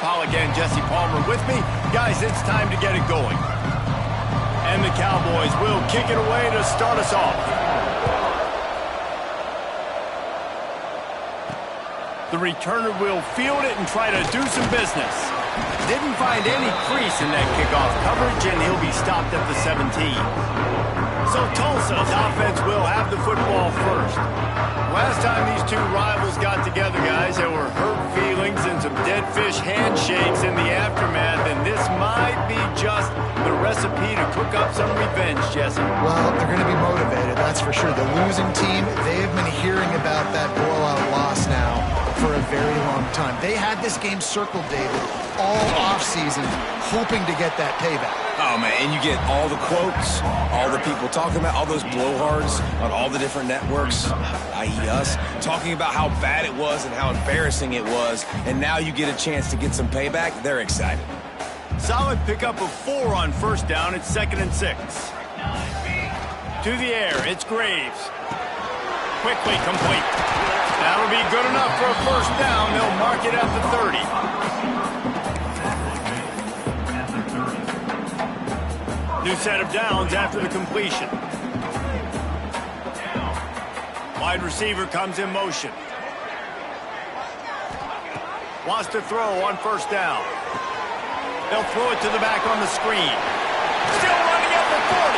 Pollock and Jesse Palmer with me. Guys, it's time to get it going. And the Cowboys will kick it away to start us off. The returner will field it and try to do some business. Didn't find any crease in that kickoff coverage, and he'll be stopped at the 17. So Tulsa's offense will have the football first. Last time these two rivals got together, guys, there were hurt feelings and some dead fish handshakes in the aftermath, and this might be just the recipe to cook up some revenge, Jesse. Well, they're going to be motivated, that's for sure. The losing team, they have been hearing about that blowout loss now for a very long time. They had this game circled, David, all offseason, hoping to get that payback. Oh, man, and you get all the quotes, all the people talking about, all those blowhards on all the different networks, i.e. us, talking about how bad it was and how embarrassing it was, and now you get a chance to get some payback. They're excited. Solid pickup of 4 on first down. It's 2nd and 6. To the air, it's Graves. Quickly complete. That'll be good enough for a first down. They'll mark it at the 30. New set of downs after the completion. Wide receiver comes in motion. Wants to throw on first down. They'll throw it to the back on the screen. Still running at the 40.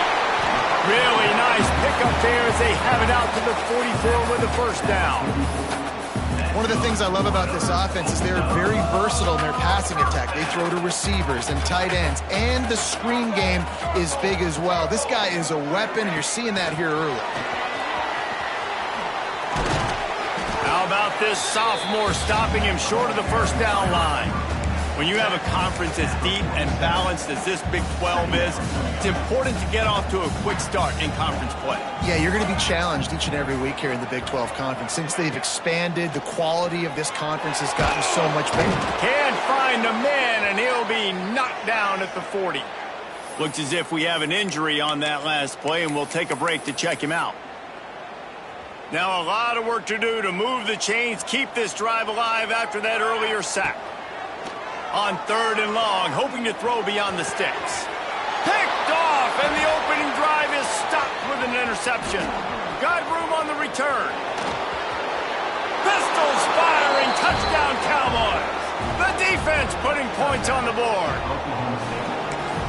Really nice pickup there as they have it out to the 44 with a first down. One of the things I love about this offense is they're very versatile in their passing attack. They throw to receivers and tight ends, and the screen game is big as well. This guy is a weapon, and you're seeing that here early. How about this sophomore stopping him short of the first down line? When you have a conference as deep and balanced as this Big 12 is, it's important to get off to a quick start in conference play. Yeah, you're going to be challenged each and every week here in the Big 12 Conference. Since they've expanded, the quality of this conference has gotten so much better. Can't find a man, and he'll be knocked down at the 40. Looks as if we have an injury on that last play, and we'll take a break to check him out. Now a lot of work to do to move the chains, keep this drive alive after that earlier sack. On 3rd and long, hoping to throw beyond the sticks. Picked off, and the opening drive is stopped with an interception. Got room on the return. Pistols firing, touchdown Cowboys. The defense putting points on the board.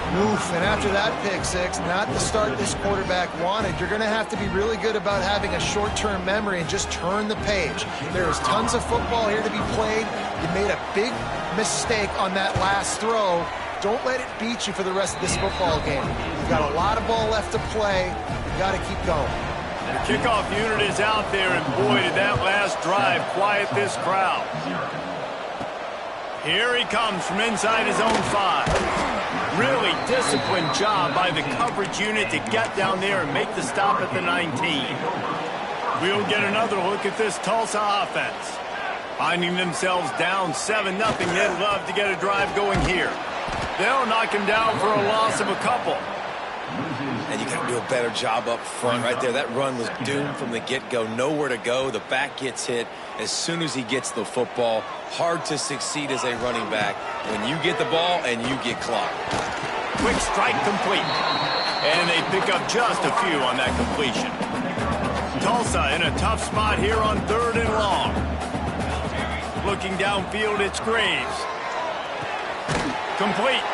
Oof, and after that pick six, not the start this quarterback wanted. You're going to have to be really good about having a short-term memory and just turn the page. There is tons of football here to be played. You made a big mistake on that last throw. Don't let it beat you for the rest of this football game. You've got a lot of ball left to play. You've got to keep going. The kickoff unit is out there, and boy, did that last drive quiet this crowd. Here he comes from inside his own 5. Really disciplined job by the coverage unit to get down there and make the stop at the 19. We'll get another look at this Tulsa offense. Finding themselves down 7-0, they'd love to get a drive going here. They'll knock him down for a loss of a couple. And you got to do a better job up front right there. That run was doomed from the get-go. Nowhere to go. The back gets hit as soon as he gets the football. Hard to succeed as a running back when you get the ball and you get clocked. Quick strike complete. And they pick up just a few on that completion. Tulsa in a tough spot here on 3rd and long. Looking downfield, it's Graves. Complete.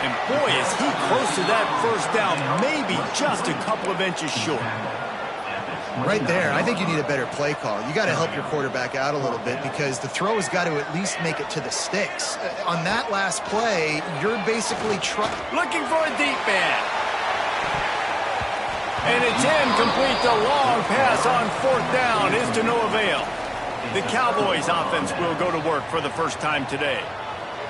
And boy, is he close to that first down, maybe just a couple of inches short. Right there, I think you need a better play call. You got to help your quarterback out a little bit because the throw has got to at least make it to the sticks. On that last play, you're basically looking for a deep man. And it's incomplete. The long pass on 4th down is to no avail. The Cowboys offense will go to work for the first time today.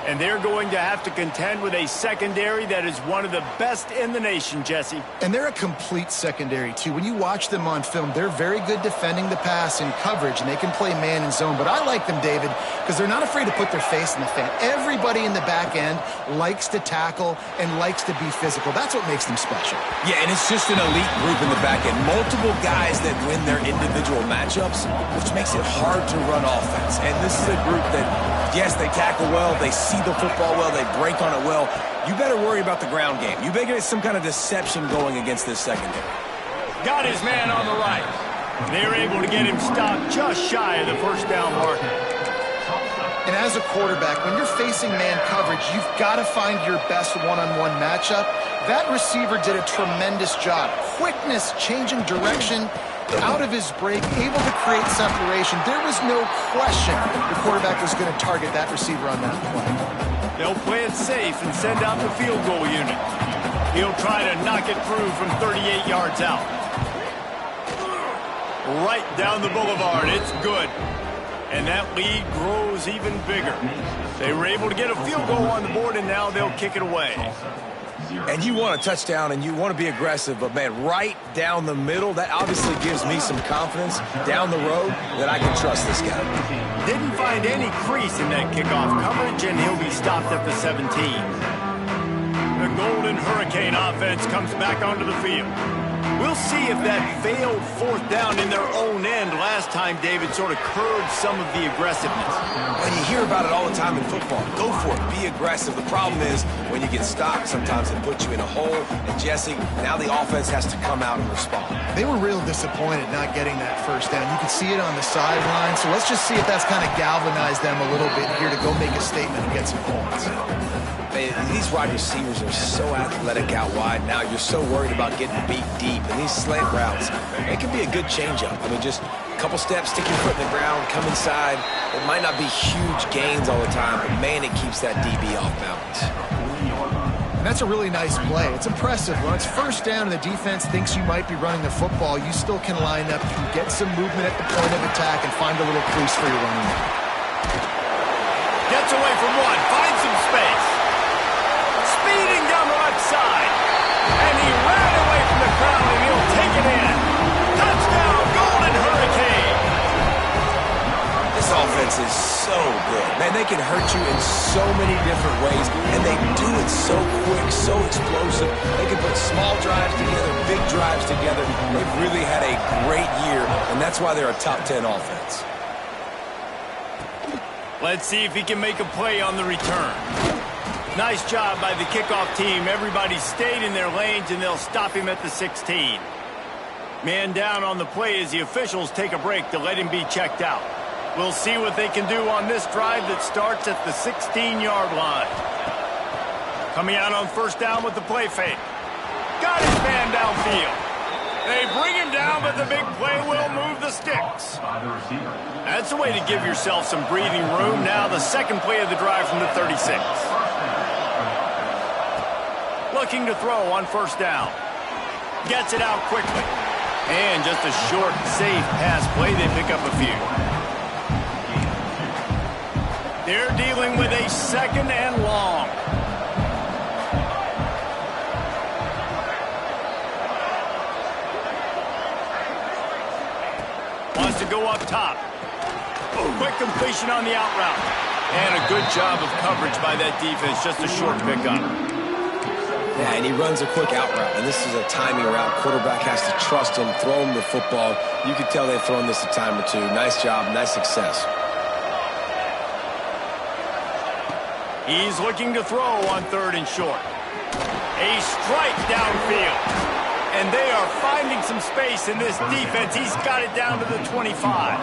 And they're going to have to contend with a secondary that is one of the best in the nation, Jesse. And they're a complete secondary, too. When you watch them on film, they're very good defending the pass and coverage, and they can play man and zone. But I like them, David, because they're not afraid to put their face in the fan. Everybody in the back end likes to tackle and likes to be physical. That's what makes them special. Yeah, and it's just an elite group in the back end. Multiple guys that win their individual matchups, which makes it hard to run offense. And this is a group that Yes, they tackle well, they see the football well, they break on it well. You better worry about the ground game. You better get some kind of deception going against this secondary. Got his man on the right. They were able to get him stopped just shy of the first down marker. And as a quarterback, when you're facing man coverage, you've got to find your best one-on-one matchup. That receiver did a tremendous job. Quickness, changing direction, out of his break, able to create separation. There was no question the quarterback was going to target that receiver on that play. They'll play it safe and send out the field goal unit. He'll try to knock it through from 38 yards out. Right down the boulevard. It's good. And that lead grows even bigger. They were able to get a field goal on the board, and now they'll kick it away. And you want a touchdown, and you want to be aggressive, but, man, right down the middle, that obviously gives me some confidence down the road that I can trust this guy. Didn't find any crease in that kickoff coverage, and he'll be stopped at the 17. The Golden Hurricane offense comes back onto the field. We'll see if that failed fourth down in their own end last time, David, sort of curbed some of the aggressiveness. Well, you hear about it all the time in football. Go for it. Be aggressive. The problem is when you get stopped, sometimes it puts you in a hole. And, Jesse, now the offense has to come out and respond. They were real disappointed not getting that first down. You could see it on the sideline. So let's just see if that's kind of galvanized them a little bit here to go make a statement and get some points. These wide receivers are so athletic out wide now. You're so worried about getting beat deep. And these slant routes, it can be a good changeup. I mean, just a couple steps, stick your foot in the ground, come inside. It might not be huge gains all the time, but, man, it keeps that DB off balance. And that's a really nice play. It's impressive. When it's first down and the defense thinks you might be running the football, you still can line up, you can get some movement at the point of attack and find a little crease for your running back. Gets away from one, finds some space. Speeding down the left side. And he ran away from the crowd, and he'll take it in. Touchdown, Golden Hurricane. This offense is so good. Man, they can hurt you in so many different ways, and they do it so quick, so explosive. They can put small drives together, big drives together. They've really had a great year, and that's why they're a top 10 offense. Let's see if he can make a play on the return. Nice job by the kickoff team. Everybody stayed in their lanes, and they'll stop him at the 16. Man down on the play as the officials take a break to let him be checked out. We'll see what they can do on this drive that starts at the 16-yard line. Coming out on first down with the play fake. Got his man downfield. They bring him down, but the big play will move the sticks. That's a way to give yourself some breathing room. Now the second play of the drive from the 36. Looking to throw on first down. Gets it out quickly. And just a short, safe pass play. They pick up a few. They're dealing with a second and long. Wants to go up top. Quick completion on the out route. And a good job of coverage by that defense. Just a short pickup. Yeah, and he runs a quick out route, and this is a timing route. Quarterback has to trust him, throw him the football. You can tell they've thrown this a time or two. Nice job, nice success. He's looking to throw on third and short. A strike downfield. And they are finding some space in this defense. He's got it down to the 25.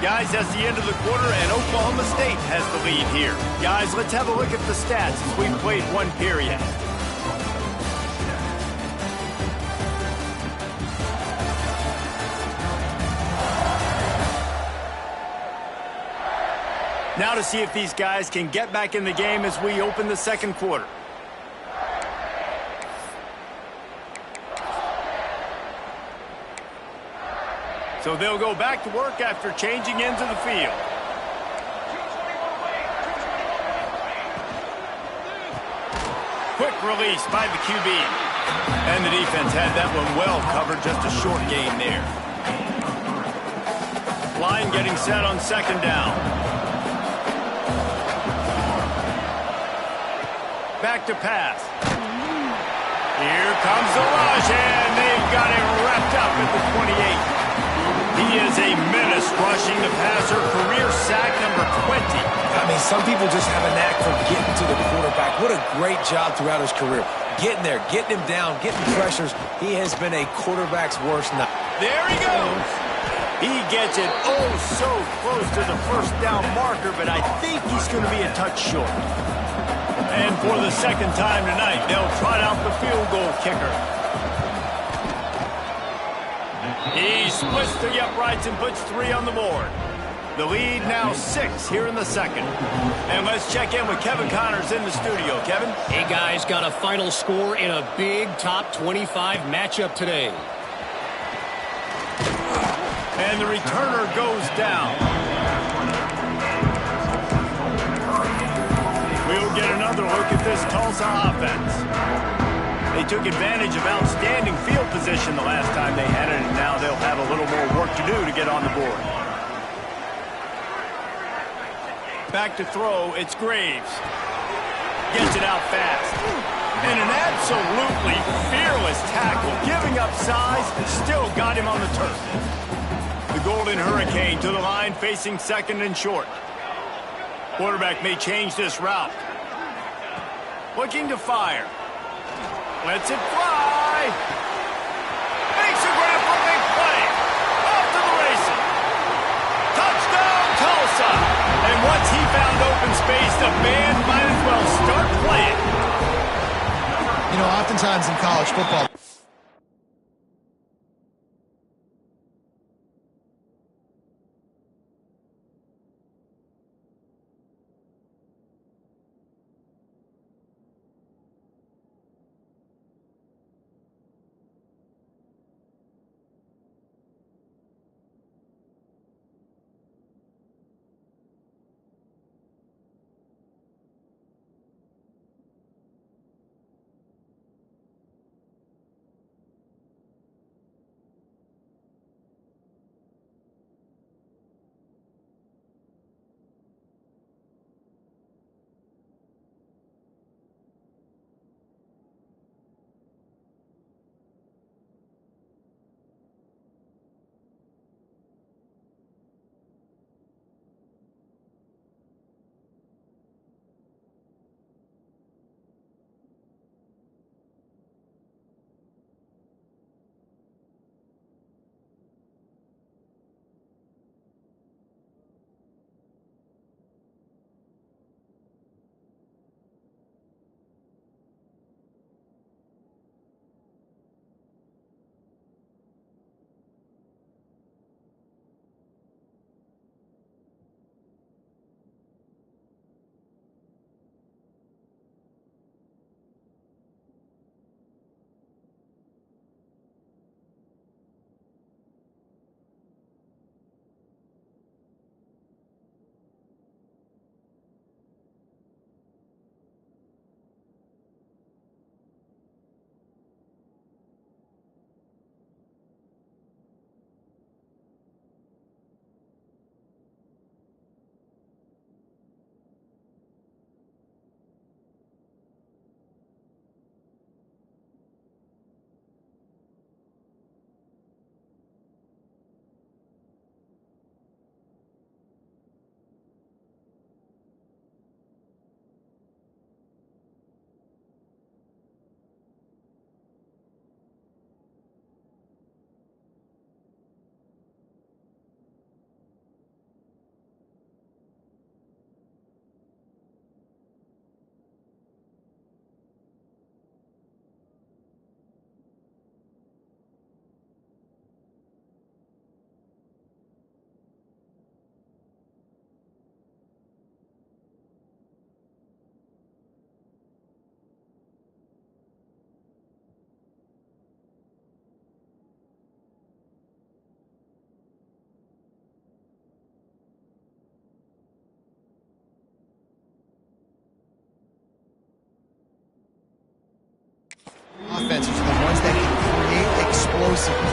Guys, that's the end of the quarter, and Oklahoma State has the lead here. Guys, let's have a look at the stats as we've played one period. Now to see if these guys can get back in the game as we open the second quarter. So they'll go back to work after changing ends of the field. Quick release by the QB. And the defense had that one well covered, just a short gain there. Line getting set on second down. Back to pass. Here comes the rush, and they've got it wrapped up at the 28. He is a menace rushing the passer, career sack number 20. I mean, some people just have a knack for getting to the quarterback. What a great job throughout his career. Getting there, getting him down, getting pressures. He has been a quarterback's worst nightmare. There he goes. He gets it oh so close to the first down marker, but I think he's going to be a touch short. And for the second time tonight, they'll trot out the field goal kicker. He splits the uprights and puts 3 on the board. The lead now 6 here in the second. And let's check in with Kevin Connors in the studio. Kevin? Hey, guys, got a final score in a big top 25 matchup today. And the returner goes down. We'll get another look at this Tulsa offense. They took advantage of outstanding field position the last time they had it, and now they'll have a little more work to do to get on the board. Back to throw, it's Graves. Gets it out fast. And an absolutely fearless tackle, giving up size, still got him on the turf. The Golden Hurricane to the line, facing second and short. Quarterback may change this route. Looking to fire. Lets it fly. Makes a grab for a big play. Off to the races. Touchdown, Tulsa. And once he found open space, the band might as well start playing. You know, oftentimes in college football,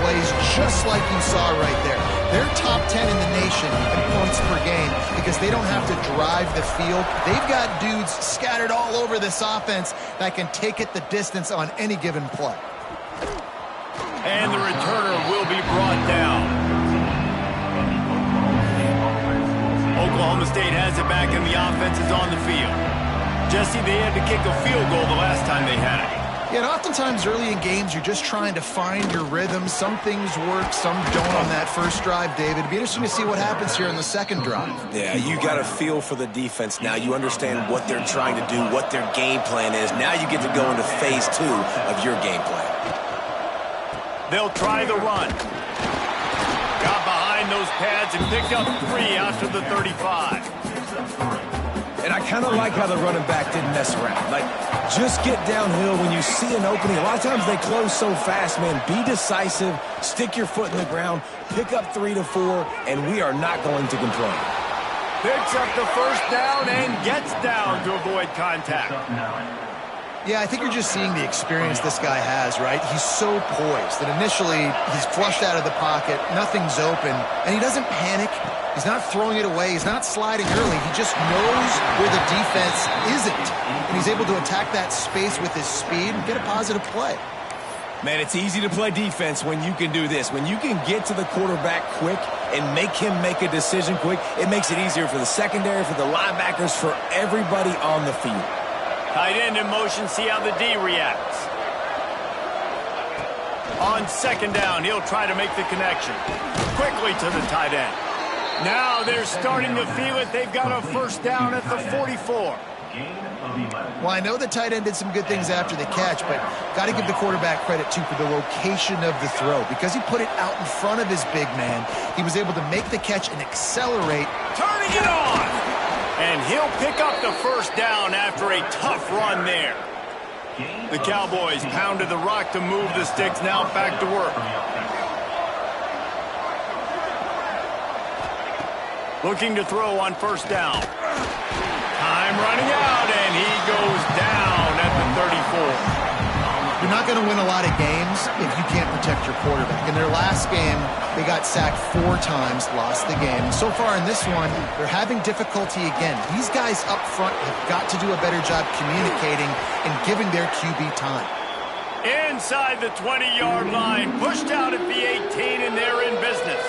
plays just like you saw right there. They're top 10 in the nation in points per game because they don't have to drive the field. They've got dudes scattered all over this offense that can take it the distance on any given play. And the returner will be brought down. Oklahoma State has it back and the offense is on the field. Jesse, they had to kick a field goal the last time they had it. Yeah, and oftentimes early in games, you're just trying to find your rhythm. Some things work, some don't on that first drive, David. It'd be interesting to see what happens here in the second drive. Yeah, you got a feel for the defense now. You understand what they're trying to do, what their game plan is. Now you get to go into phase 2 of your game plan. They'll try the run. Got behind those pads and picked up 3 after the 35. And I kind of like how the running back didn't mess around. Like, just get downhill when you see an opening. A lot of times they close so fast, man. Be decisive, stick your foot in the ground, pick up 3 to 4, and we are not going to complain. Picks up the first down and gets down to avoid contact. Yeah, I think you're just seeing the experience this guy has, right? He's so poised that initially he's flushed out of the pocket, nothing's open, and he doesn't panic. He's not throwing it away. He's not sliding early. He just knows where the defense isn't, and he's able to attack that space with his speed and get a positive play. Man, it's easy to play defense when you can do this. When you can get to the quarterback quick and make him make a decision quick, it makes it easier for the secondary, for the linebackers, for everybody on the field. Tight end in motion, see how the D reacts. On second down, he'll try to make the connection. Quickly to the tight end. Now they're starting to feel it. They've got a first down at the 44. Well, I know the tight end did some good things after the catch, but got to give the quarterback credit, too, for the location of the throw. Because he put it out in front of his big man, he was able to make the catch and accelerate. Turning it on! And he'll pick up the first down after a tough run there. The Cowboys pounded the rock to move the sticks, now back to work. Looking to throw on first down. Time running out, and he goes down at the 34. You're not going to win a lot of games if you can't protect your quarterback. In their last game, they got sacked 4 times, lost the game. So far in this one, they're having difficulty again. These guys up front have got to do a better job communicating and giving their QB time. Inside the 20-yard line, pushed out at the 18, and they're in business.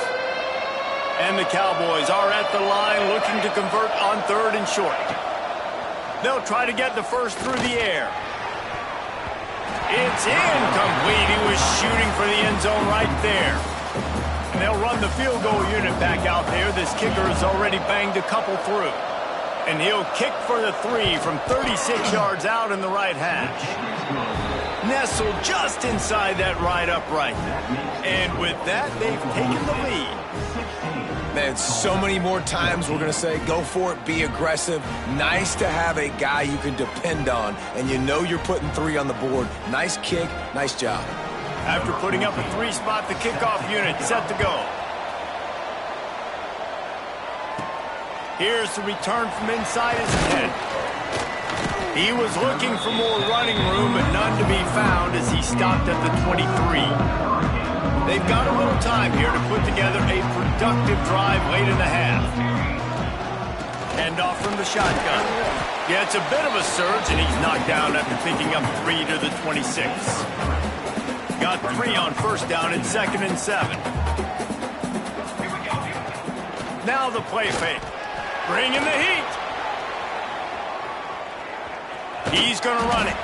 And the Cowboys are at the line looking to convert on 3rd and short. They'll try to get the first through the air. It's incomplete. He was shooting for the end zone right there. And they'll run the field goal unit back out there. This kicker has already banged a couple through. And he'll kick for the 3 from 36 yards out in the right hash. Nestled just inside that right upright. And with that, they've taken the lead. Man, so many more times we're going to say, go for it, be aggressive. Nice to have a guy you can depend on, and you know you're putting 3 on the board. Nice kick, nice job. After putting up a 3 spot, the kickoff unit set to go. Here's the return from inside his 10. He was looking for more running room, but none to be found as he stopped at the 23. They've got a little time here to put together a productive drive late in the half. Hand off from the shotgun. Yeah, it's a bit of a surge, and he's knocked down after picking up 3 to the 26. Got 3 on first down and 2nd and 7. Now the play fake. Bringing the heat. He's going to run it.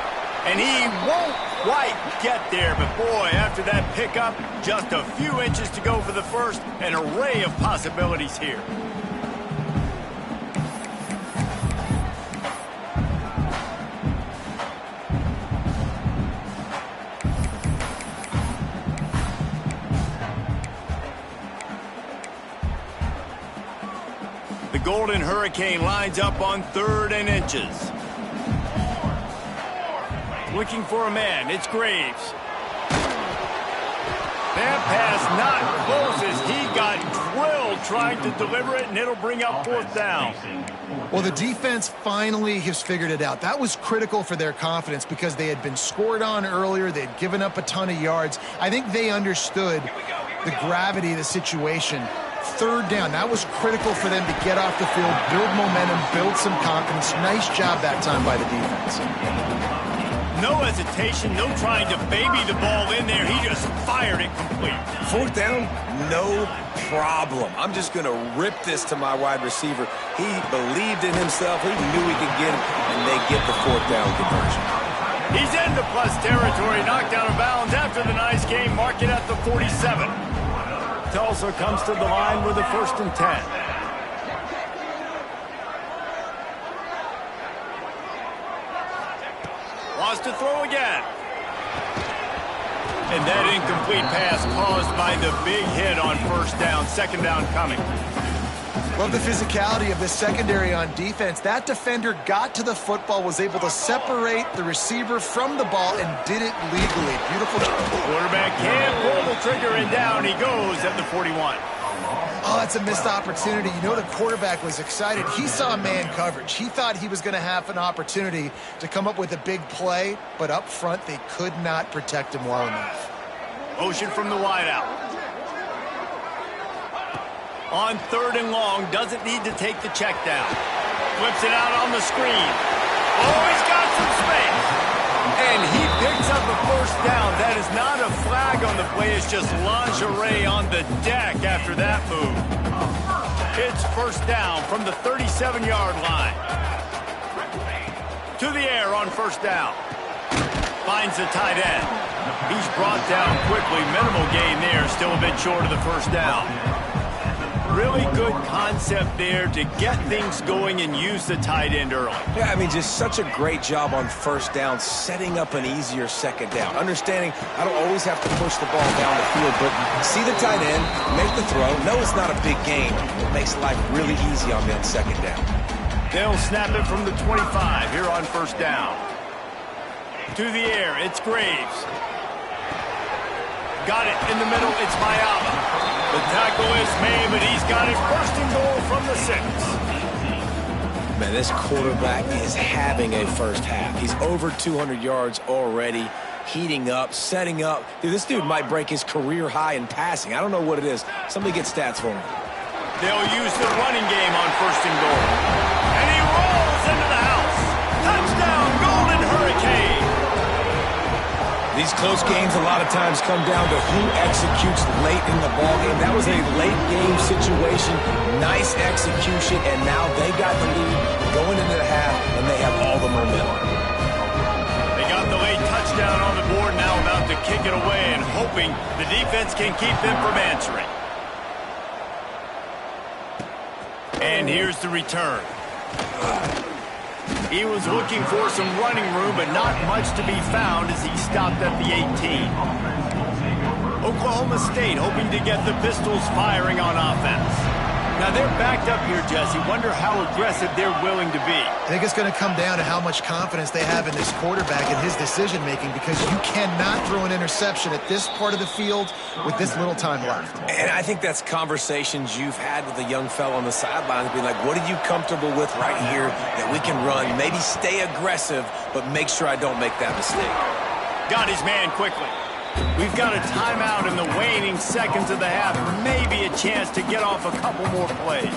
And he won't quite get there, but boy, after that pickup, just a few inches to go for the first, an array of possibilities here. The Golden Hurricane lines up on 3rd and inches. Looking for a man. It's Graves. That pass not close as he got drilled trying to deliver it, and it'll bring up 4th down. Well, the defense finally has figured it out. That was critical for their confidence because they had been scored on earlier. They had given up a ton of yards. I think they understood the gravity of the situation. 3rd down, that was critical for them to get off the field, build momentum, build some confidence. Nice job that time by the defense. No hesitation, no trying to baby the ball in there. He just fired it complete. 4th down, no problem. I'm just going to rip this to my wide receiver. He believed in himself. He knew he could get it, and they get the 4th down conversion. He's into plus territory, knocked out of bounds after the nice game. Mark it at the 47. Tulsa comes to the line with a 1st and 10. Wants to throw again. And that incomplete pass caused by the big hit on 1st down. 2nd down coming. Love the physicality of this secondary on defense. That defender got to the football, was able to separate the receiver from the ball, and did it legally. Beautiful. Quarterback can't pull the trigger, and down he goes at the 41. Oh, that's a missed opportunity. You know the quarterback was excited. He saw man coverage. He thought he was going to have an opportunity to come up with a big play, but up front they could not protect him well enough. Motion from the wideout. On 3rd and long, doesn't need to take the check down. Flips it out on the screen. Oh, he's got some space. And he picks up the 1st down. That is not a flag on the play. It's just lingerie on the deck after that move. It's 1st down from the 37-yard line. To the air on 1st down. Finds the tight end. He's brought down quickly. Minimal gain there. Still a bit short of the 1st down. Really good concept there to get things going and use the tight end early. Yeah, I mean, just such a great job on 1st down, setting up an easier 2nd down. Understanding I don't always have to push the ball down the field, but see the tight end, make the throw. No, it's not a big gain. It makes life really easy on me on 2nd down. They'll snap it from the 25 here on 1st down. To the air, it's Graves. Got it in the middle, it's Mayala. The tackle is made, but he's got it 1st and goal from the 6. Man, this quarterback is having a 1st half. He's over 200 yards already, heating up, setting up. Dude, this dude might break his career high in passing. I don't know what it is. Somebody get stats for him. They'll use the running game on 1st and goal. And he rolls into the house. Touchdown, Golden Hurricane. These close games a lot of times come down to who executes late in the ballgame. That was a late game situation, nice execution, and now they got the lead going into the half, and they have all the momentum. They got the late touchdown on the board, now about to kick it away and hoping the defense can keep them from answering. And here's the return. He was looking for some running room, but not much to be found as he stopped at the 18. Oklahoma State hoping to get the Pistols firing on offense. Now they're backed up here, Jesse. Wonder how aggressive they're willing to be. I think it's going to come down to how much confidence they have in this quarterback and his decision-making, because you cannot throw an interception at this part of the field with this little time left. And I think that's conversations you've had with a young fellow on the sidelines, being like, what are you comfortable with right here that we can run? Maybe stay aggressive, but make sure I don't make that mistake. Got his man quickly. We've got a timeout in the waning seconds of the half. Maybe a chance to get off a couple more plays.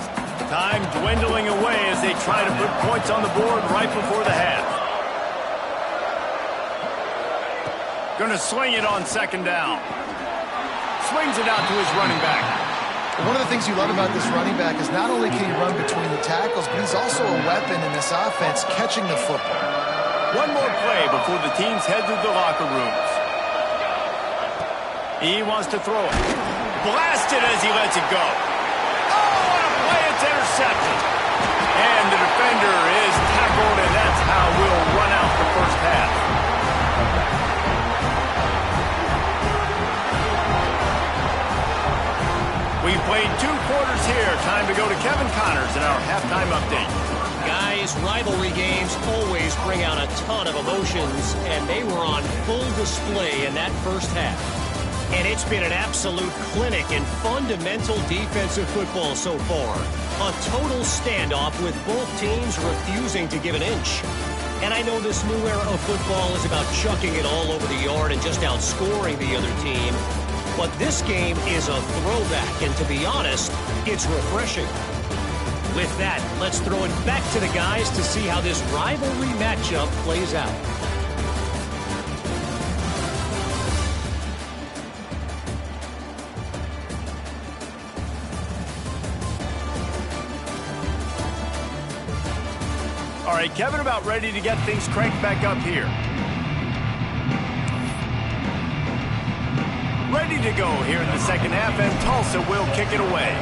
Time dwindling away as they try to put points on the board right before the half. Going to sling it on 2nd down. Swings it out to his running back. One of the things you love about this running back is not only can he run between the tackles, but he's also a weapon in this offense catching the football. One more play before the teams head to the locker rooms. He wants to throw it. Blasted as he lets it go. Oh, what a play. It's intercepted. And the defender is tackled, and that's how we'll run out the 1st half. We've played 2 quarters here. Time to go to Kevin Connors in our halftime update. Guys, rivalry games always bring out a ton of emotions, and they were on full display in that 1st half. And it's been an absolute clinic in fundamental defensive football so far. A total standoff with both teams refusing to give an inch. And I know this new era of football is about chucking it all over the yard and just outscoring the other team. But this game is a throwback, and to be honest, it's refreshing. With that, let's throw it back to the guys to see how this rivalry matchup plays out. All right, Kevin, about ready to get things cranked back up here. Ready to go here in the second half, and Tulsa will kick it away.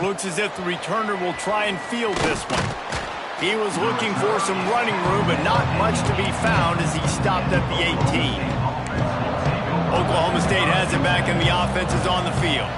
Looks as if the returner will try and field this one. He was looking for some running room, but not much to be found as he stopped at the 18. Oklahoma State has it back, and the offense is on the field.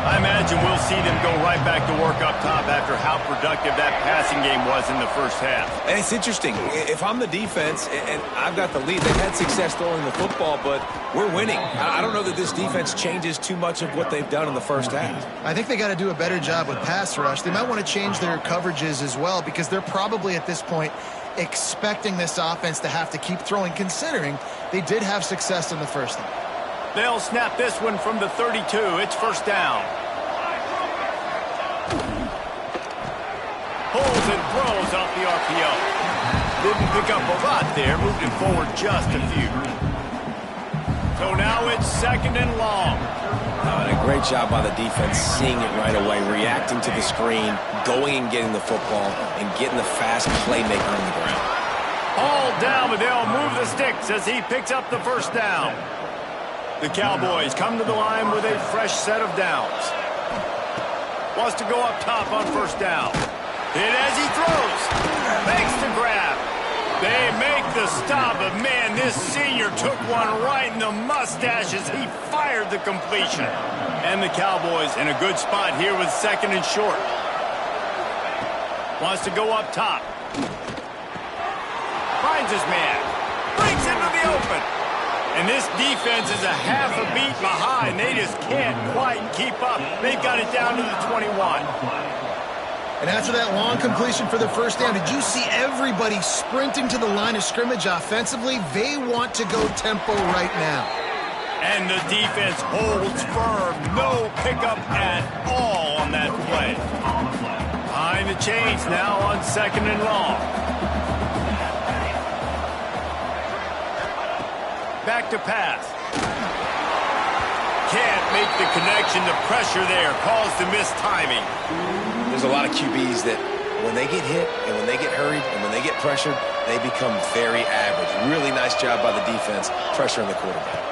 I imagine we'll see them go right back to work up top after how productive that passing game was in the first half. And it's interesting. If I'm the defense and I've got the lead, they've had success throwing the football, but we're winning. I don't know that this defense changes too much of what they've done in the first half. I think they got to do a better job with pass rush. They might want to change their coverages as well, because they're probably at this point expecting this offense to have to keep throwing, considering they did have success in the first half. They'll snap this one from the 32. It's first down. Pulls and throws off the RPO. Didn't pick up a lot there. Moved it forward just a few. So now it's second and long. And a great job by the defense seeing it right away, reacting to the screen, going and getting the football, and getting the fast playmaker on the ground. All down, but they'll move the sticks as he picks up the first down. The Cowboys come to the line with a fresh set of downs. Wants to go up top on first down. Hit as he throws. Makes the grab. They make the stop, but man, this senior took one right in the mustache as he fired the completion. And the Cowboys in a good spot here with second and short. Wants to go up top. Finds his man. Breaks into the open. And this defense is a half a beat behind. They just can't quite keep up. They've got it down to the 21. And after that long completion for the first down, did you see everybody sprinting to the line of scrimmage offensively? They want to go tempo right now. And the defense holds firm. No pickup at all on that play. Behind the chains now on second and long. Back to pass. Can't make the connection. The pressure there caused the missed timing. There's a lot of QBs that when they get hit and when they get hurried and when they get pressured, they become very average. Really nice job by the defense pressuring the quarterback.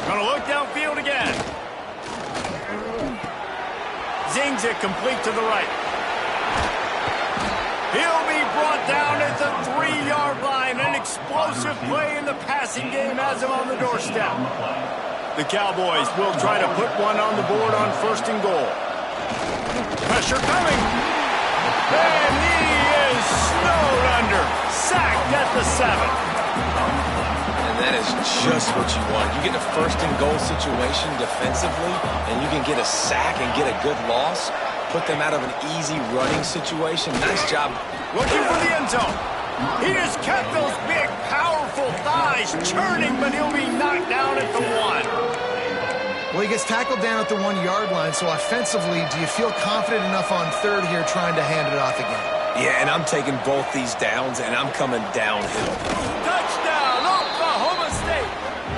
Gonna look downfield again. Zings it complete to the right. He'll be brought down at the 3-yard line. An explosive play in the passing game has him on the doorstep. The Cowboys will try to put one on the board on first and goal. Pressure coming. And he is snowed under. Sacked at the 7. And that is just what you want. You get a first and goal situation defensively, and you can get a sack and get a good loss. Put them out of an easy running situation. Nice job. Looking for the end zone. He just kept those big, powerful thighs churning, but he'll be knocked down at the 1. Well, he gets tackled down at the 1-yard line, so offensively, do you feel confident enough on third here trying to hand it off again? Yeah, and I'm taking both these downs, and I'm coming downhill. Touchdown, Oklahoma State.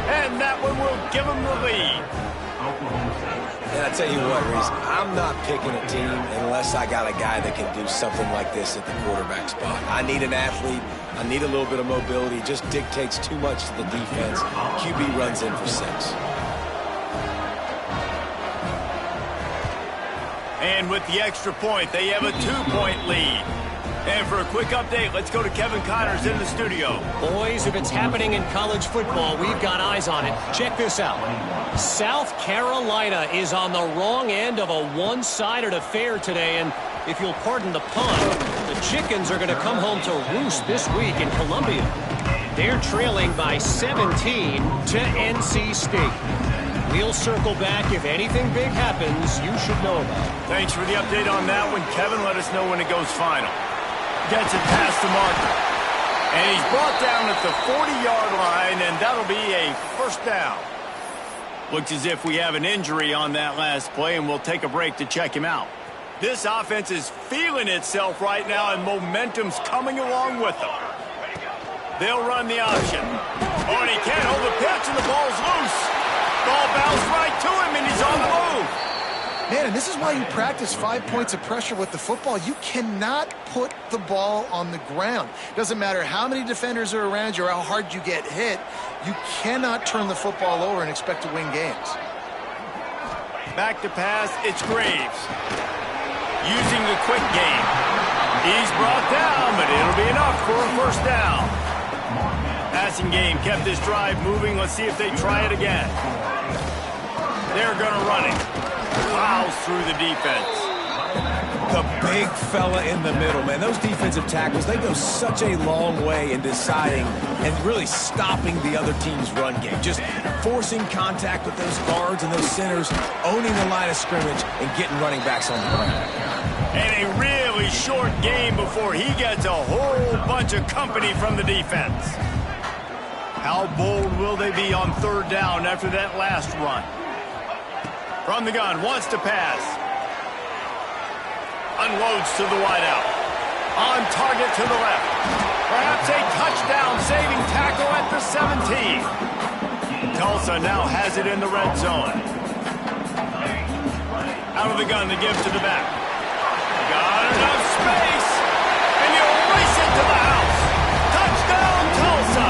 And that one will give them the lead. And I tell you what, Reese, I'm not picking a team unless I got a guy that can do something like this at the quarterback spot. I need an athlete. I need a little bit of mobility. It just dictates too much to the defense. QB runs in for 6. And with the extra point, they have a 2-point lead. And for a quick update, let's go to Kevin Connors in the studio. Boys, if it's happening in college football, we've got eyes on it. Check this out. South Carolina is on the wrong end of a one-sided affair today, and if you'll pardon the pun, the chickens are going to come home to roost this week in Columbia. They're trailing by 17 to NC State. We'll circle back if anything big happens you should know about. Thanks for the update on that one, Kevin. Let us know when it goes final. Gets it past the marker. And he's brought down at the 40-yard line, and that'll be a first down. Looks as if we have an injury on that last play, and we'll take a break to check him out. This offense is feeling itself right now, and momentum's coming along with them. They'll run the option. Oh, and he can't hold the pitch, and the ball's loose. Ball bounced right to him, and he's on the move. Man, and this is why you practice 5 points of pressure with the football. You cannot put the ball on the ground. Doesn't matter how many defenders are around you or how hard you get hit. You cannot turn the football over and expect to win games. Back to pass, it's Graves. Using the quick game. He's brought down, but it'll be enough for a first down. Passing game kept this drive moving. Let's see if they try it again. They're going to run it. Plows through the defense. The big fella in the middle, man. Those defensive tackles, they go such a long way in deciding and really stopping the other team's run game. Just forcing contact with those guards and those centers, owning the line of scrimmage, and getting running backs on the ground. And a really short game before he gets a whole bunch of company from the defense. How bold will they be on third down after that last run? From the gun, wants to pass. Unloads to the wideout. On target to the left. Perhaps a touchdown-saving tackle at the 17. Tulsa now has it in the red zone. Out of the gun, the give to the back. Got enough space. And you'll race it to the house. Touchdown, Tulsa.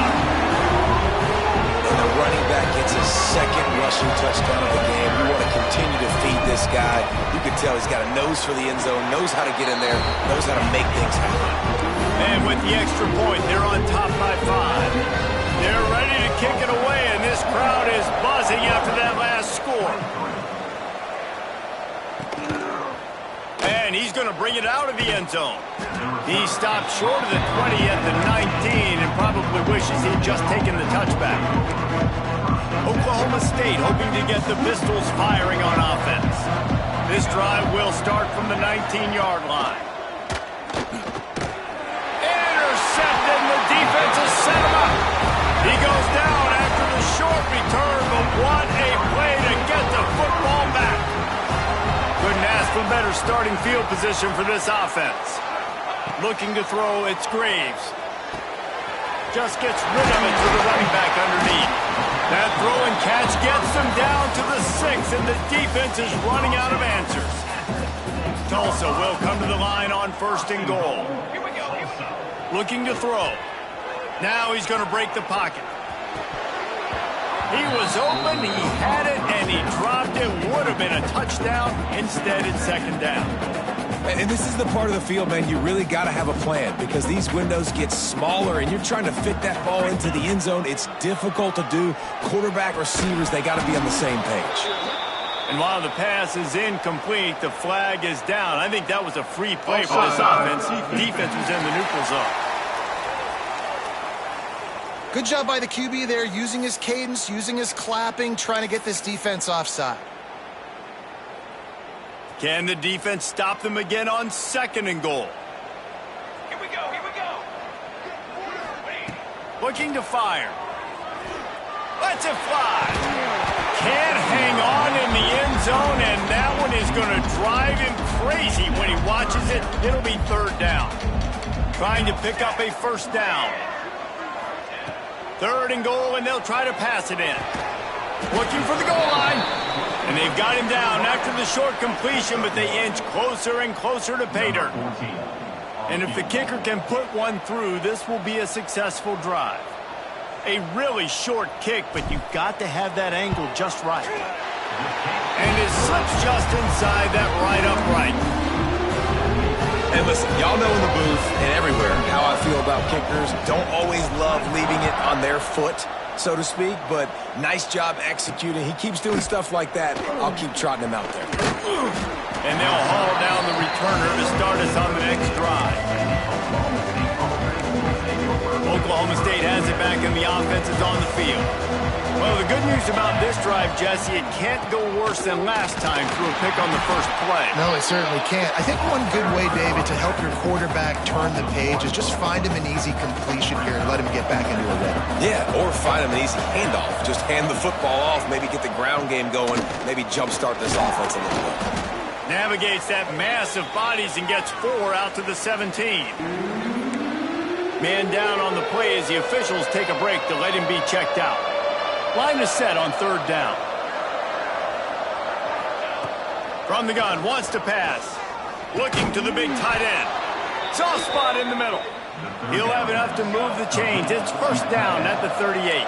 And the running back gets his second rushing touchdown of the game. You want to continue to feed this guy. You can tell he's got a nose for the end zone, knows how to get in there, knows how to make things happen. And with the extra point, they're on top by 5. They're ready to kick it away, and this crowd is buzzing after that last score. And he's going to bring it out of the end zone. He stopped short of the 20 at the 19 and probably wishes he'd just taken the touchback. Oklahoma State hoping to get the Pistols firing on offense. This drive will start from the 19-yard line. Intercepted, and the defense has set him up. He goes down after the short return, but what a play to get the football back. Couldn't ask for better starting field position for this offense. Looking to throw, it's Graves. Just gets rid of it to the running back underneath. That throw and catch gets them down to the 6, and the defense is running out of answers. Tulsa will come to the line on first and goal. Looking to throw. Now he's going to break the pocket. He was open, he had it, and he dropped it. Would have been a touchdown. Instead, it's second down. And this is the part of the field, man, you really got to have a plan because these windows get smaller and you're trying to fit that ball into the end zone. It's difficult to do. Quarterback, receivers, they got to be on the same page. And while the pass is incomplete, the flag is down. I think that was a free play for this offense. Defense was in the neutral zone. Good job by the QB there, using his cadence, using his clapping, trying to get this defense offside. Can the defense stop them again on second and goal? Here we go, here we go. Looking to fire. Lets it fly. Can't hang on in the end zone, and that one is going to drive him crazy when he watches it. It'll be third down. Trying to pick up a first down. Third and goal, and they'll try to pass it in. Looking for the goal line. And they've got him down after the short completion, but they inch closer and closer to pay dirt. And if the kicker can put one through, this will be a successful drive. A really short kick, but you've got to have that angle just right. And it slips just inside that right upright. And listen, y'all know in the booth and everywhere how I feel about kickers. Don't always love leaving it on their foot, so to speak, but nice job executing. He keeps doing stuff like that. I'll keep trotting him out there. And they'll haul down the returner to start us on the next drive. teammate has it back and the offense is on the field. Well, the good news about this drive, Jesse, it can't go worse than last time through a pick on the first play. No, it certainly can't. I think one good way, David, to help your quarterback turn the page is just find him an easy completion here and let him get back into a rhythm. Yeah, or find him an easy handoff. Just hand the football off, maybe get the ground game going, maybe jumpstart this offense a little bit. Navigates that mass of bodies and gets 4 out to the 17. Man down on the play as the officials take a break to let him be checked out. Line is set on 3rd down. From the gun, wants to pass. Looking to the big tight end. Soft spot in the middle. He'll have enough to move the chains. It's 1st down at the 38.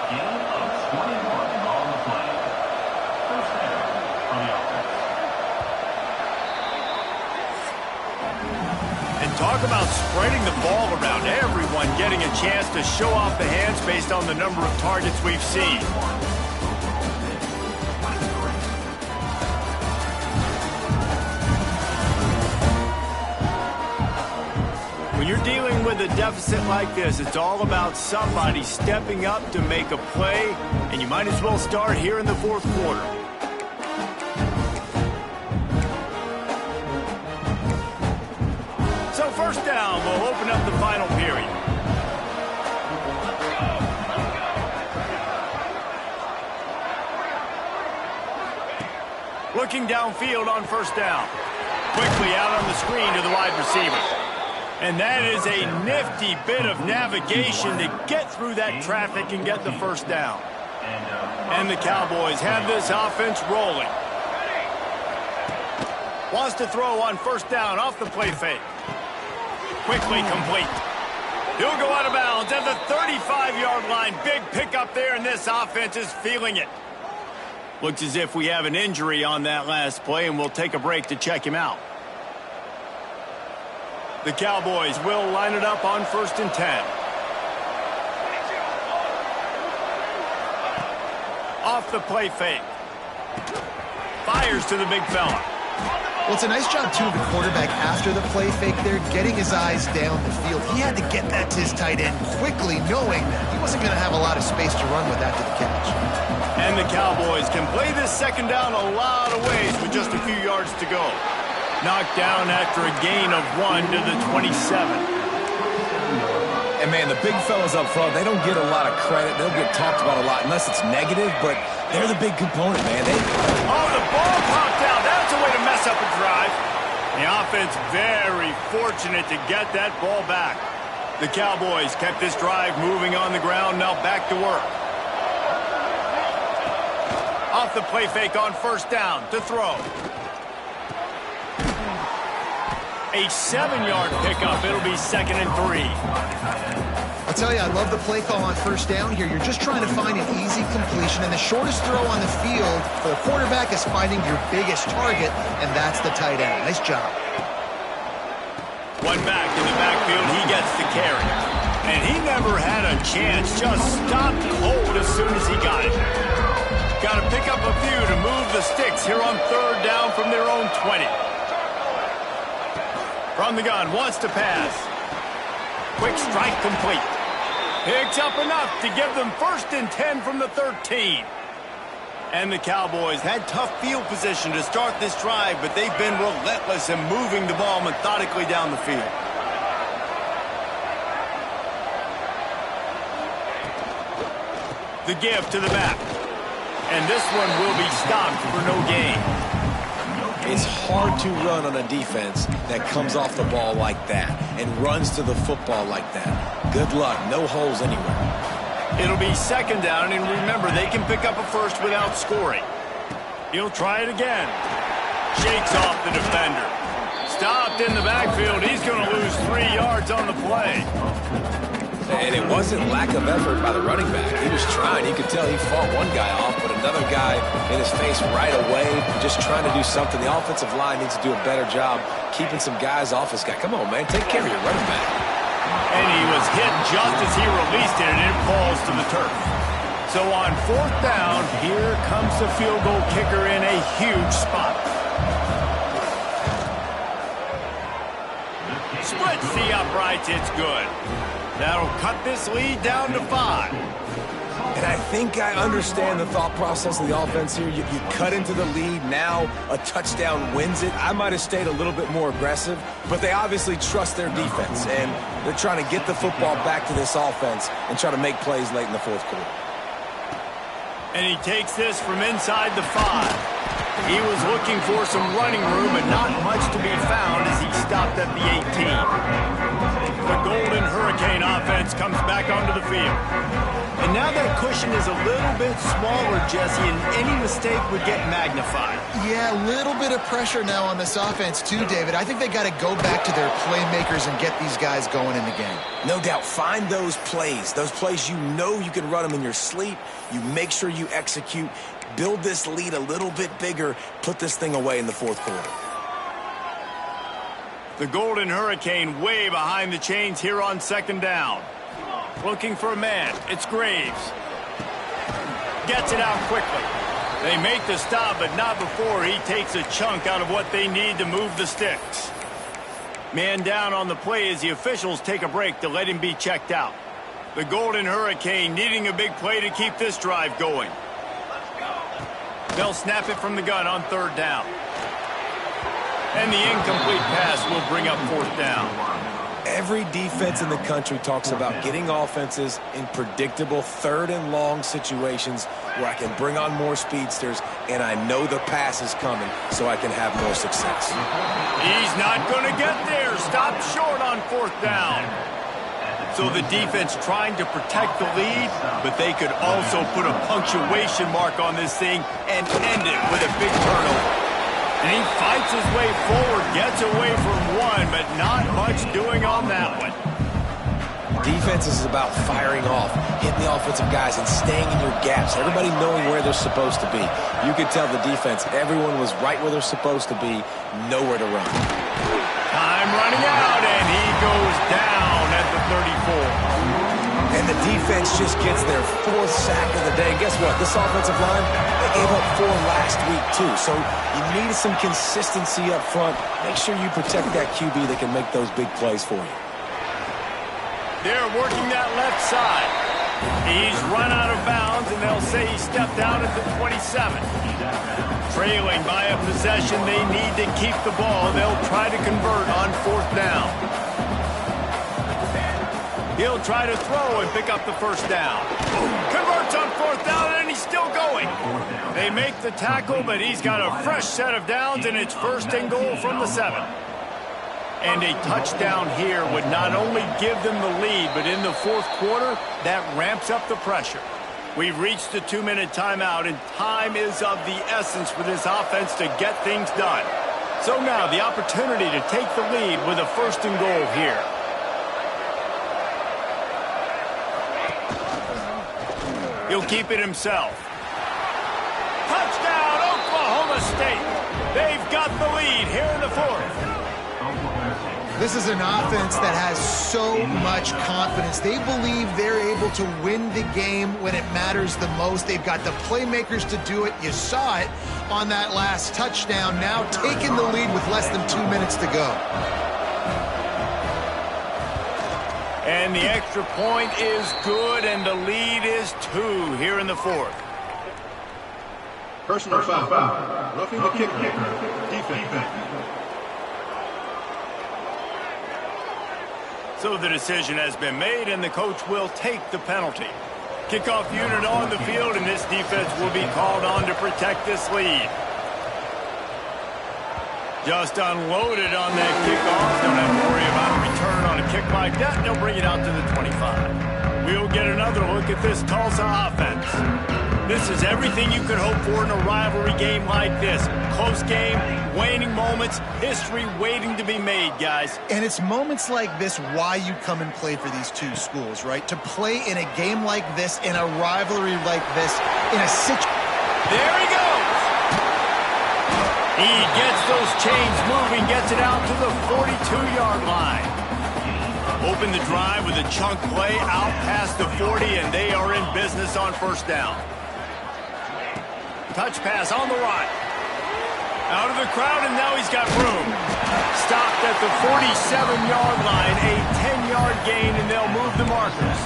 And talk about spreading the ball around. Everyone getting a chance to show off the hands based on the number of targets we've seen. When you're dealing with a deficit like this, it's all about somebody stepping up to make a play, and you might as well start here in the 4th quarter. So 1st down will open up the final period. Looking downfield on 1st down. Quickly out on the screen to the wide receiver. And that is a nifty bit of navigation to get through that traffic and get the 1st down. And the Cowboys have this offense rolling. Wants to throw on 1st down off the play fake. Quickly complete. He'll go out of bounds at the 35-yard line. Big pickup there, and this offense is feeling it. Looks as if we have an injury on that last play, and we'll take a break to check him out. The Cowboys will line it up on 1st and 10. Off the play fake. Fires to the big fella. Well, it's a nice job, too, of the quarterback after the play fake there, getting his eyes down the field. He had to get that to his tight end quickly, knowing he wasn't going to have a lot of space to run with after the catch. And the Cowboys can play this 2nd down a lot of ways with just a few yards to go. Knocked down after a gain of 1 to the 27. And, man, the big fellas up front, they don't get a lot of credit. They'll get talked about a lot unless it's negative, but they're the big component, man. Oh, the ball popped out. That's a way to mess up a drive. The offense very fortunate to get that ball back. The Cowboys kept this drive moving on the ground, now back to work. Off the play fake on 1st down to throw. A 7-yard pickup. It'll be 2nd and 3. I'll tell you, I love the play call on 1st down here. You're just trying to find an easy completion, and the shortest throw on the field for the quarterback is finding your biggest target, and that's the tight end. Nice job. One back in the backfield. He gets the carry. And he never had a chance. Just stopped cold as soon as he got it. Got to pick up a few to move the sticks here on 3rd down from their own 20. From the gun, wants to pass. Quick strike complete. Picks up enough to give them 1st and 10 from the 13. And the Cowboys had tough field position to start this drive, but they've been relentless in moving the ball methodically down the field. The give to the back. And this one will be stopped for no gain. It's hard to run on a defense that comes off the ball like that and runs to the football like that. Good luck. No holes anywhere. It'll be 2nd down, and remember, they can pick up a 1st without scoring. He'll try it again. Shakes off the defender. Stopped in the backfield. He's going to lose 3 yards on the play. And it wasn't lack of effort by the running back. He was trying. You could tell he fought one guy off, but another guy in his face right away, just trying to do something. The offensive line needs to do a better job keeping some guys off his guy. Come on, man. Take care of your running back. And he was hit just as he released it, and it falls to the turf. So on 4th down, here comes the field goal kicker in a huge spot. Splits the uprights. It's good. That'll cut this lead down to 5. And I think I understand the thought process of the offense here. You cut into the lead, now a touchdown wins it. I might have stayed a little bit more aggressive, but they obviously trust their defense, and they're trying to get the football back to this offense and try to make plays late in the fourth quarter. And he takes this from inside the 5. He was looking for some running room, but not much to be found as he stopped at the 18. The Golden Hurricane offense comes back onto the field. And now that cushion is a little bit smaller, Jesse, and any mistake would get magnified. Yeah, a little bit of pressure now on this offense too, David. I think they got to go back to their playmakers and get these guys going in the game. No doubt. Find those plays you know you can run them in your sleep. You make sure you execute. Build this lead a little bit bigger. Put this thing away in the fourth quarter. The Golden Hurricane way behind the chains here on 2nd down. Looking for a man. It's Graves. Gets it out quickly. They make the stop, but not before he takes a chunk out of what they need to move the sticks. Man down on the play as the officials take a break to let him be checked out. The Golden Hurricane needing a big play to keep this drive going. They'll snap it from the gun on 3rd down. And the incomplete pass will bring up 4th down. Every defense in the country talks about getting offenses in predictable 3rd and long situations where I can bring on more speedsters and I know the pass is coming so I can have more success. He's not going to get there. Stop short on 4th down. So the defense trying to protect the lead, but they could also put a punctuation mark on this thing and end it with a big turnover. And he fights his way forward, gets away from one, but not much doing on that one. Defense is about firing off, hitting the offensive guys and staying in your gaps. Everybody knowing where they're supposed to be. You could tell the defense, everyone was right where they're supposed to be, nowhere to run. Time running out, and he goes down at the 34. And the defense just gets their 4th sack of the day. And guess what? This offensive line, they gave up 4 last week too. So you need some consistency up front. Make sure you protect that QB that can make those big plays for you. They're working that left side. He's run out of bounds, and they'll say he stepped out at the 27. Trailing by a possession, they need to keep the ball. They'll try to convert on 4th down. He'll try to throw and pick up the 1st down. Converts on 4th down, and he's still going. They make the tackle, but he's got a fresh set of downs, and it's 1st and goal from the 7. And a touchdown here would not only give them the lead, but in the 4th quarter, that ramps up the pressure. We've reached the 2-minute timeout, and time is of the essence for this offense to get things done. So now the opportunity to take the lead with a 1st and goal here. He'll keep it himself. Touchdown, Oklahoma State. They've got the lead here in the 4th. This is an offense that has so much confidence. They believe they're able to win the game when it matters the most. They've got the playmakers to do it. You saw it on that last touchdown. Now taking the lead with less than 2 minutes to go. And the extra point is good, and the lead is 2 here in the 4th. Personal foul. Roughing the kicker. Defense. So the decision has been made, and the coach will take the penalty. Kickoff unit on the field, and this defense will be called on to protect this lead. Just unloaded on that kickoff. Don't have to worry about a return on a kick like that. They'll bring it out to the 25. We'll get another look at this Tulsa offense. This is everything you could hope for in a rivalry game like this. Close game, waning moments, history waiting to be made, guys. And it's moments like this why you come and play for these two schools, right? To play in a game like this, in a rivalry like this, in a situation. There he goes. He gets those chains moving, gets it out to the 42-yard line. Open the drive with a chunk play out past the 40, and they are in business on 1st down. Touch pass on the right. Out of the crowd, and now he's got room. Stopped at the 47-yard line, a 10-yard gain, and they'll move the markers.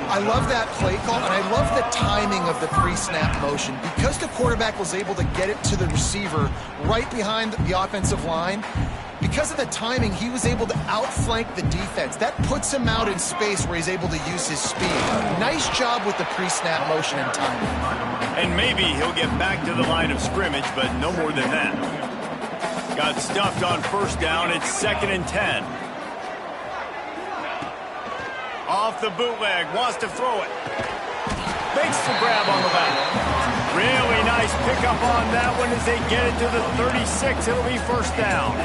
I love that play call, and I love the timing of the pre-snap motion. Because the quarterback was able to get it to the receiver right behind the offensive line, because of the timing, he was able to outflank the defense. That puts him out in space where he's able to use his speed. Nice job with the pre-snap motion and timing. And maybe he'll get back to the line of scrimmage, but no more than that. Got stuffed on first down. It's 2nd and 10. Off the bootleg, wants to throw it. Makes the grab on the back. Really nice pickup on that one as they get it to the 36. It'll be first down.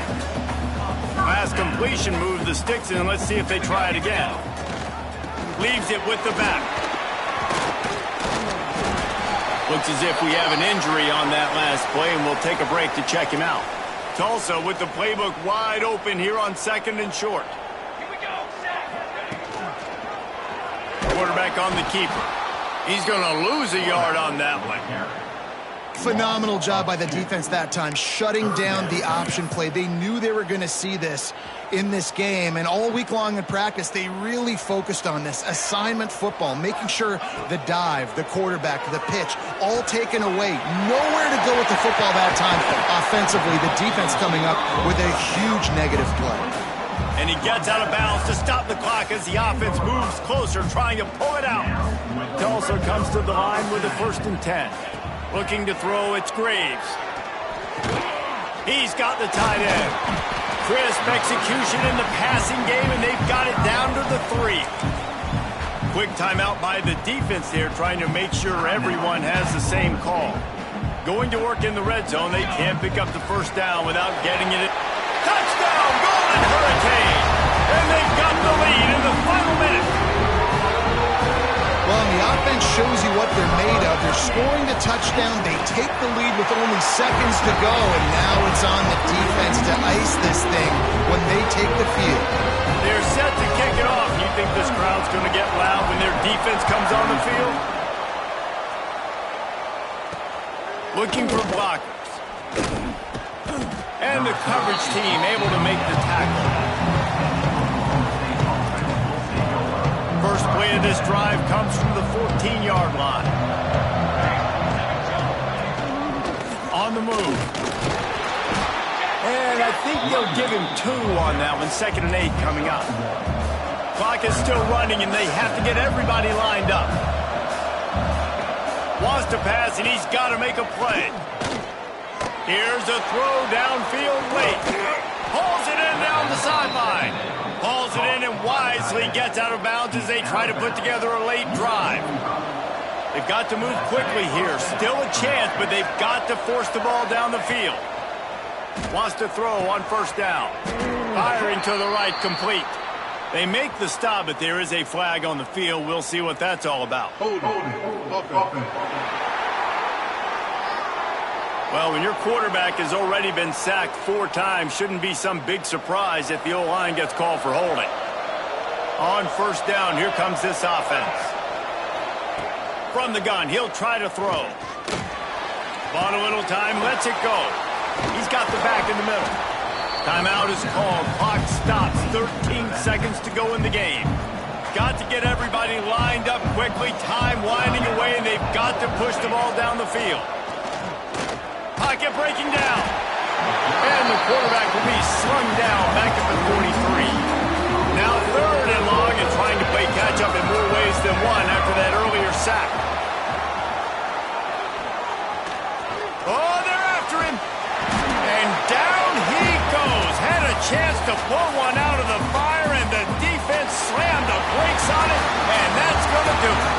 Last completion moves the sticks in. Let's see if they try it again. Leaves it with the back. Looks as if we have an injury on that last play, and we'll take a break to check him out. Tulsa with the playbook wide open here on 2nd and short. Here we go. Quarterback on the keeper. He's going to lose a yard on that one. Phenomenal job by the defense that time, shutting down the option play. They knew they were going to see this in this game, and all week long in practice, they really focused on this. Assignment football, making sure the dive, the quarterback, the pitch, all taken away. Nowhere to go with the football that time. Offensively, the defense coming up with a huge negative play. And he gets out of bounds to stop the clock as the offense moves closer, trying to pull it out. Tulsa comes to the line with a 1st and 10. Looking to throw, it's Graves. He's got the tight end. Crisp execution in the passing game, and they've got it down to the 3. Quick timeout by the defense there, trying to make sure everyone has the same call. Going to work in the red zone, they can't pick up the first down without getting it. Touchdown, Golden Hurricane! And they've got the lead in the final minute. Well, the offense shows you what they're made of. They're scoring the touchdown. They take the lead with only seconds to go, and now it's on the defense to ice this thing when they take the field. They're set to kick it off. You think this crowd's going to get loud when their defense comes on the field? Looking for blockers. And the coverage team able to make the tackle. First play of this drive comes from the 14-yard line. On the move. And I think they'll give him 2 on that one. 2nd and 8 coming up. Clock is still running, and they have to get everybody lined up. Wants to pass, and he's got to make a play. Here's a throw downfield late. Pulls it in down the sideline. Hauls it in and wisely gets out of bounds as they try to put together a late drive. They've got to move quickly here. Still a chance, but they've got to force the ball down the field. Wants to throw on first down. Firing to the right, complete. They make the stop, but there is a flag on the field. We'll see what that's all about. Hold offense. Well, when your quarterback has already been sacked 4 times, shouldn't be some big surprise if the O-line gets called for holding. On first down, here comes this offense. From the gun, he'll try to throw. Bought a little time, lets it go. He's got the back in the middle. Timeout is called. Clock stops. 13 seconds to go in the game. Got to get everybody lined up quickly. Time winding away, and they've got to push the ball down the field. Pocket breaking down. And the quarterback will be slung down back at the 43. Now 3rd and long and trying to play catch-up in more ways than one after that earlier sack. Oh, they're after him. And down he goes. Had a chance to pull one out of the fire, and the defense slammed the brakes on it, and that's going to do it.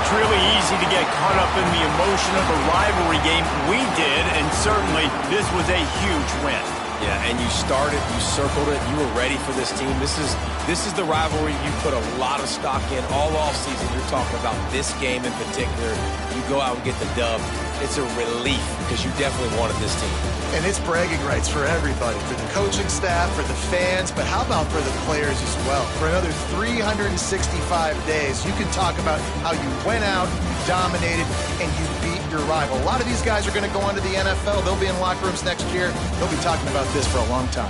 It's really easy to get caught up in the emotion of a rivalry game. We did, and certainly this was a huge win. Yeah, and you started, you circled it, you were ready for this team. This is the rivalry you put a lot of stock in all offseason. You're talking about this game in particular. You go out and get the dub. It's a relief because you definitely wanted this team. And it's bragging rights for everybody, for the coaching staff, for the fans, but how about for the players as well? For another 365 days, you can talk about how you went out, you dominated, and you beat your survival. A lot of these guys are going to go on to the NFL. They'll be in locker rooms next year. They'll be talking about this for a long time.